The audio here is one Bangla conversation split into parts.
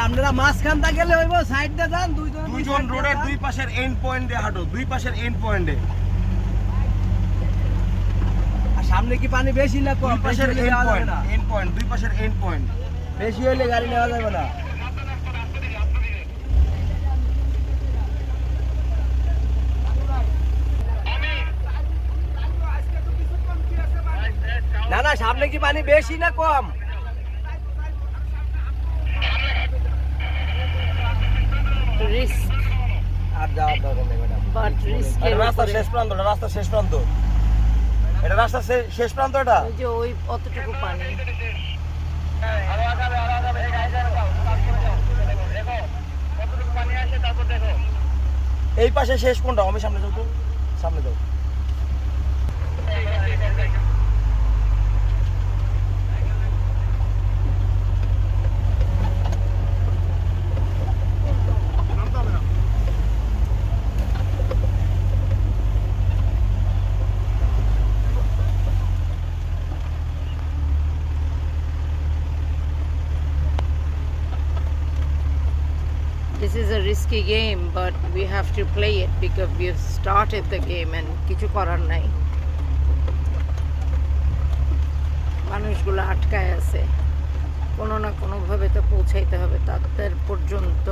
আপনারা মাঝখান দা গেলে হইব, সাইড দা যান, দুইজন রোডের দুই পাশের এন্ড পয়েন্টে হাঁটো, দুই পাশের এন্ড পয়েন্টে। আর সামনে কি পানি বেশি না কম? দুই পাশের এন্ড পয়েন্ট, এন্ড পয়েন্ট, দুই পাশের এন্ড পয়েন্ট। বেশি হইলে গাড়ি নেওয়া যাবে না। না না, সামনে কি পানি বেশি না কম? রিস্ক, আর যাওয়ার দরকার নেই ম্যাডাম। But risk. রাস্তা শেষ প্রান্ত, রাস্তা শেষ প্রান্ত, এটা রাস্তা শেষ প্রান্ত। এটা ওই যে ওই অতটুকু পানি। এই পাশে শেষ কোনটা? আমি সামনে যাও তো, সামনে যাও। This is a risky game, but we have to play it because we have started the game and কিছু করার নাই। মানুষগুলো আটকায় আছে, কোনো না কোনো ভাবে তো পৌঁছাইতে হবে তাদের পর্যন্ত।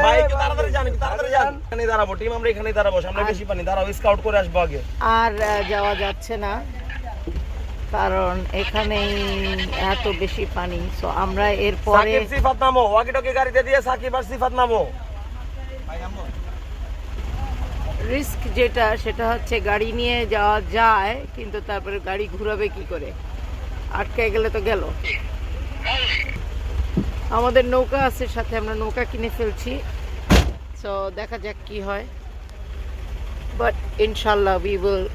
ভাই একটু তাড়াতাড়ি যান, একটু তাড়াতাড়ি যান। এখানেই দাঁড়াবো, টিম আমরা এখানেই দাঁড়াবো, সামনে বেশি পানি। দাঁড়াও, স্কাউট করে আসবো আগে। আর যাওয়া যাচ্ছে না কারণ এখানেই এত বেশি পানি। সো আমরা এরপরে সাকিব সিফাত নামো, ওয়াকি টকি গাড়িতে দিয়ে সাকিব আর সিফাত নামো। রিস্ক যেটা, সেটা হচ্ছে গাড়ি নিয়ে যাওয়া যায়, কিন্তু তারপরে গাড়ি ঘুরাবে কি করে? আটকে গেলে তো গেল। আমাদের নৌকা আছে সাথে, আমরা নৌকা কিনে ফেলছি। সো দেখা যাক কি হয়, বাট ইনশাল্লাহ উই উইল